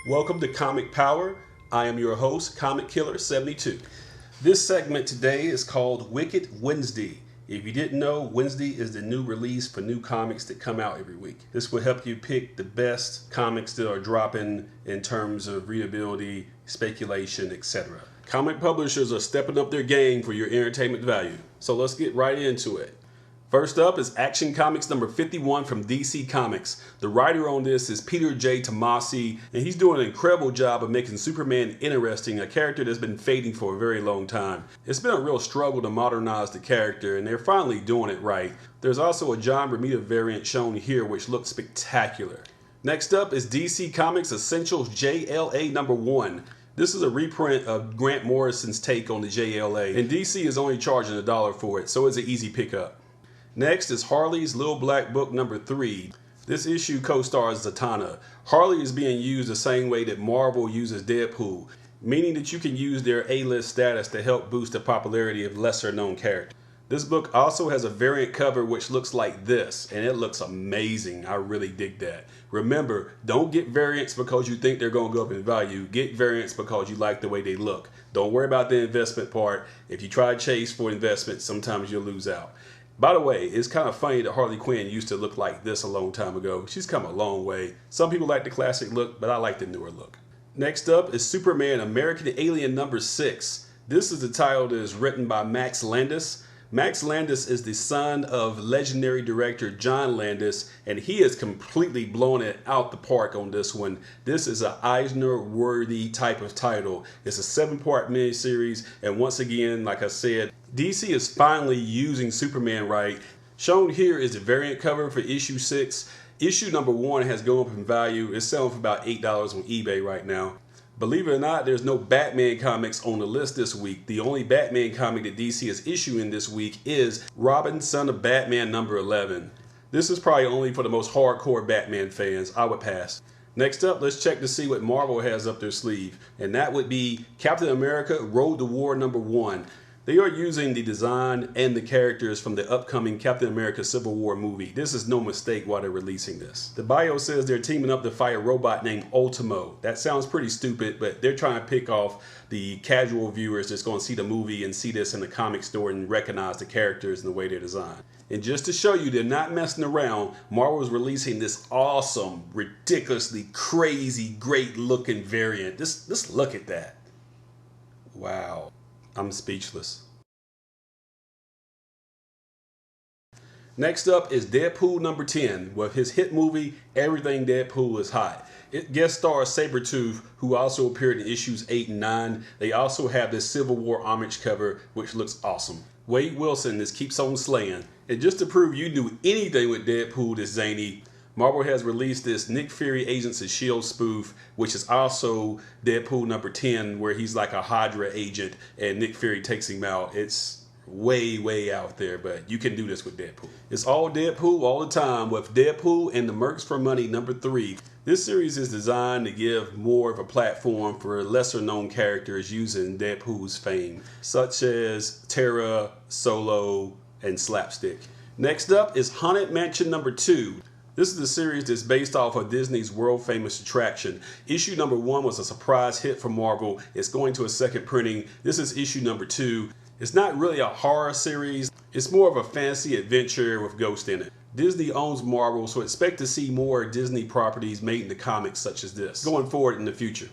Welcome to Comic Power. I am your host, Comic Killer 72. This segment today is called Wicked Wednesday. If you didn't know, Wednesday is the new release for new comics that come out every week. This will help you pick the best comics that are dropping in terms of readability, speculation, etc. Comic publishers are stepping up their game for your entertainment value. So let's get right into it. First up is Action Comics number 51 from DC Comics. The writer on this is Peter J. Tomasi, and he's doing an incredible job of making Superman interesting, a character that's been fading for a very long time. It's been a real struggle to modernize the character, and they're finally doing it right. There's also a John Romita variant shown here, which looks spectacular. Next up is DC Comics Essentials JLA number 1. This is a reprint of Grant Morrison's take on the JLA, and DC is only charging $1 for it, so it's an easy pickup. Next is Harley's Little Black Book number 3. This issue co-stars Zatanna. Harley is being used the same way that Marvel uses Deadpool, meaning that you can use their A-list status to help boost the popularity of lesser known characters. This book also has a variant cover which looks like this, and it looks amazing. I really dig that. Remember, don't get variants because you think they're going to go up in value. Get variants because you like the way they look. Don't worry about the investment part. If you try to chase for investment, sometimes you'll lose out. By the way, it's kind of funny that Harley Quinn used to look like this a long time ago. She's come a long way. Some people like the classic look, but I like the newer look. Next up is Superman American Alien number 6. This is the title that is written by Max Landis. Max Landis is the son of legendary director John Landis, and he has completely blown it out the park on this one. This is an Eisner-worthy type of title. It's a 7-part miniseries, and once again, like I said, DC is finally using Superman right. Shown here is the variant cover for issue 6. Issue number 1 has gone up in value. It's selling for about $8 on eBay right now. Believe it or not, there's no Batman comics on the list this week. The only Batman comic that DC is issuing this week is Robin, Son of Batman number 11. This is probably only for the most hardcore Batman fans. I would pass. Next up, let's check to see what Marvel has up their sleeve. And that would be Captain America Road to War number 1. They are using the design and the characters from the upcoming Captain America Civil War movie. This is no mistake why they're releasing this. The bio says they're teaming up to fight a robot named Ultimo. That sounds pretty stupid, but they're trying to pick off the casual viewers that's going to see the movie and see this in the comic store and recognize the characters and the way they're designed. And just to show you they're not messing around, Marvel is releasing this awesome, ridiculously crazy, great looking variant. Just look at that. Wow. I'm speechless. Next up is Deadpool number 10. With his hit movie, Everything Deadpool is Hot. It guest stars Sabretooth, who also appeared in issues 8 and 9. They also have this Civil War homage cover, which looks awesome. Wade Wilson just keeps on slaying. And just to prove you knew anything with Deadpool this zany, Marvel has released this Nick Fury Agents of S.H.I.E.L.D. spoof, which is also Deadpool number 10, where he's like a Hydra agent and Nick Fury takes him out. It's way out there, but you can do this with Deadpool. It's all Deadpool all the time with Deadpool and the Mercs for Money number 3. This series is designed to give more of a platform for lesser known characters using Deadpool's fame, such as Terra, Solo, and Slapstick. Next up is Haunted Mansion number 2. This is a series that's based off of Disney's world famous attraction. Issue number 1 was a surprise hit for Marvel. It's going to a second printing. This is issue number 2. It's not really a horror series. It's more of a fantasy adventure with ghosts in it. Disney owns Marvel, so expect to see more Disney properties made into comics such as this going forward in the future.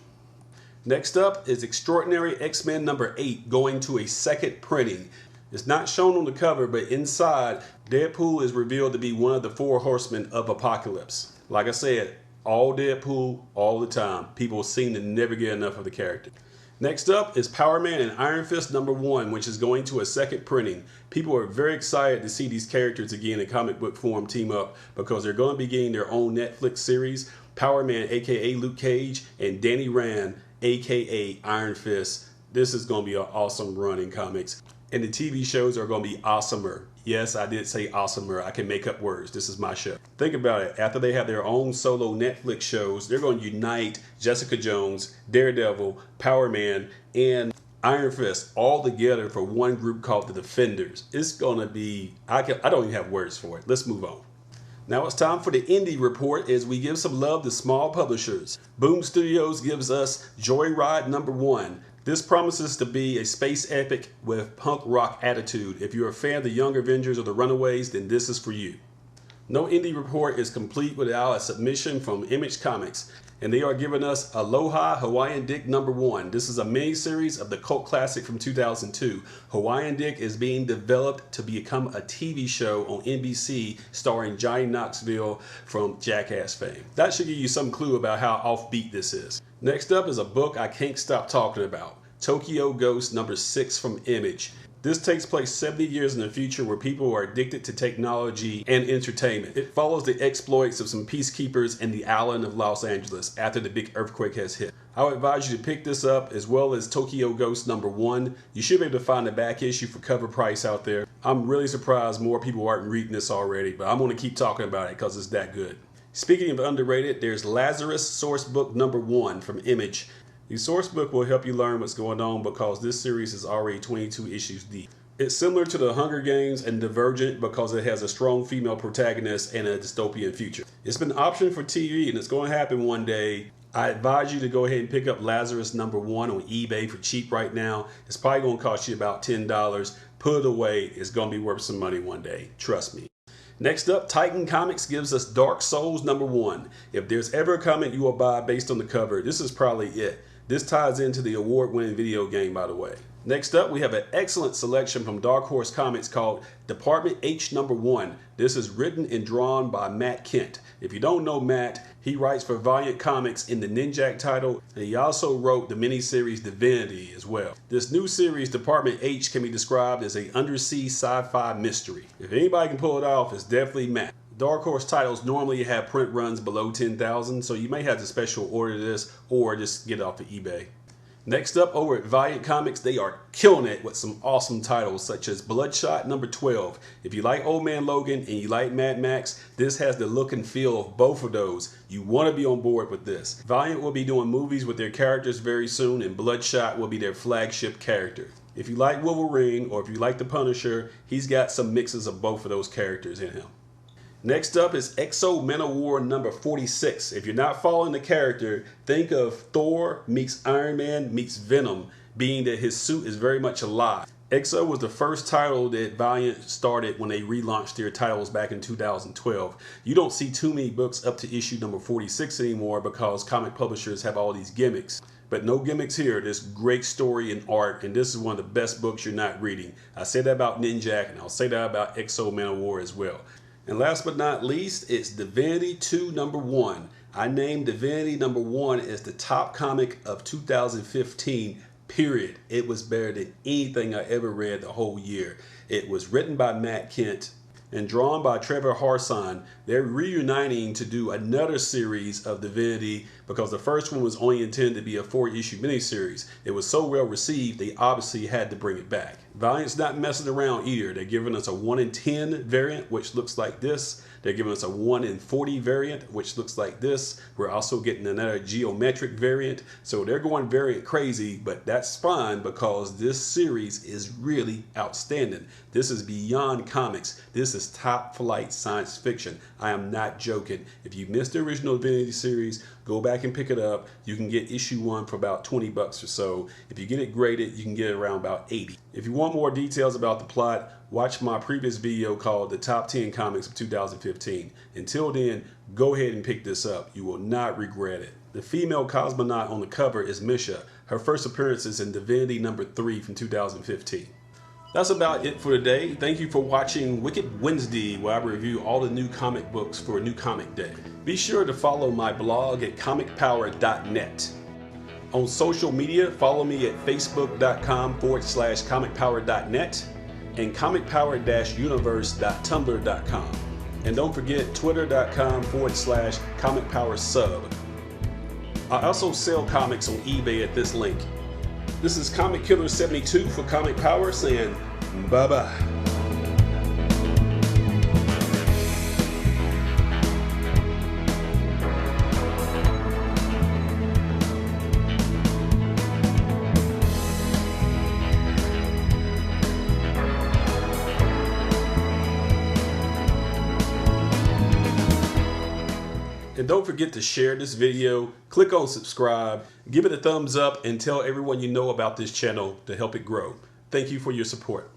Next up is Extraordinary X-Men number 8 going to a second printing. It's not shown on the cover, but inside, Deadpool is revealed to be one of the 4 horsemen of Apocalypse. Like I said, all Deadpool, all the time. People seem to never get enough of the character. Next up is Power Man and Iron Fist number 1, which is going to a second printing. People are very excited to see these characters again in comic book form team up because they're going to be getting their own Netflix series. Power Man, aka Luke Cage, and Danny Rand, aka Iron Fist. This is going to be an awesome run in comics. And the TV shows are going to be awesomer. Yes, I did say awesomer. I can make up words. This is my show. Think about it. After they have their own solo Netflix shows, they're going to unite Jessica Jones, Daredevil, Power Man, and Iron Fist all together for one group called the Defenders. It's going to be, I don't even have words for it. Let's move on. Now it's time for the indie report as we give some love to small publishers. Boom Studios gives us Joyride #1. This promises to be a space epic with punk rock attitude. If you're a fan of the Young Avengers or the Runaways, then this is for you. No indie report is complete without a submission from Image Comics, and they are giving us Aloha Hawaiian Dick #1. This is a mini-series of the cult classic from 2002. Hawaiian Dick is being developed to become a TV show on NBC starring Johnny Knoxville from Jackass fame. That should give you some clue about how offbeat this is. Next up is a book I can't stop talking about, Tokyo Ghost #6 from Image. This takes place 70 years in the future where people are addicted to technology and entertainment. It follows the exploits of some peacekeepers in the island of Los Angeles after the big earthquake has hit. I would advise you to pick this up as well as Tokyo Ghost #1. You should be able to find the back issue for cover price out there. I'm really surprised more people aren't reading this already, but I'm going to keep talking about it because it's that good. Speaking of underrated, there's Lazarus Source Book #1 from Image. The source book will help you learn what's going on because this series is already 22 issues deep. It's similar to the Hunger Games and Divergent because it has a strong female protagonist and a dystopian future. It's been optioned for TV and it's going to happen one day. I advise you to go ahead and pick up Lazarus #1 on eBay for cheap right now. It's probably going to cost you about $10. Put it away. It's going to be worth some money one day. Trust me. Next up, Titan Comics gives us Dark Souls #1. If there's ever a comic you will buy based on the cover, this is probably it. This ties into the award-winning video game, by the way. Next up, we have an excellent selection from Dark Horse Comics called Department H #1. This is written and drawn by Matt Kindt. If you don't know Matt, he writes for Valiant Comics in the Ninjak title, and he also wrote the miniseries Divinity as well. This new series, Department H, can be described as an undersea sci-fi mystery. If anybody can pull it off, it's definitely Matt. Dark Horse titles normally have print runs below 10,000, so you may have to special order this or just get it off of eBay. Next up, over at Valiant Comics, they are killing it with some awesome titles such as Bloodshot #12. If you like Old Man Logan and you like Mad Max, this has the look and feel of both of those. You want to be on board with this. Valiant will be doing movies with their characters very soon, and Bloodshot will be their flagship character. If you like Wolverine or if you like the Punisher, he's got some mixes of both of those characters in him. Next up is Exo MANOWAR #46. If you're not following the character, think of Thor meets Iron Man meets Venom, being that his suit is very much alive. Exo was the first title that Valiant started when they relaunched their titles back in 2012. You don't see too many books up to issue #46 anymore because comic publishers have all these gimmicks. But no gimmicks here. There's great story and art, and this is one of the best books you're not reading. I say that about Ninjak, and I'll say that about Exo MANOWAR as well. And last but not least, it's Divinity 2 #1. I named Divinity #1 as the top comic of 2015, period. It was better than anything I ever read the whole year. It was written by Matt Kindt and drawn by Trevor Harsan. They're reuniting to do another series of Divinity because the first one was only intended to be a 4-issue miniseries. It was so well received, they obviously had to bring it back. Valiant's not messing around either. They're giving us a 1 in 10 variant, which looks like this. They're giving us a 1 in 40 variant, which looks like this. We're also getting another geometric variant. So they're going variant crazy, but that's fine because this series is really outstanding. This is beyond comics. This is top flight science fiction. I am not joking. If you missed the original Divinity series, go back and pick it up. You can get issue 1 for about 20 bucks or so. If you get it graded, you can get it around about 80. If you want more details about the plot, watch my previous video called The Top 10 Comics of 2015. Until then, go ahead and pick this up. You will not regret it. The female cosmonaut on the cover is Misha. Her first appearance is in Divinity #3 from 2015. That's about it for today. Thank you for watching Wicked Wednesday, where I review all the new comic books for a new comic day. Be sure to follow my blog at comicpower.net. On social media, follow me at facebook.com/comicpower.net and comicpower-universe.tumblr.com. And don't forget twitter.com/comicpowersub. I also sell comics on eBay at this link. This is Comic Killer 72 for Comic Power saying bye-bye. don't forget to share this video, click on subscribe, give it a thumbs up, and tell everyone you know about this channel to help it grow. Thank you for your support.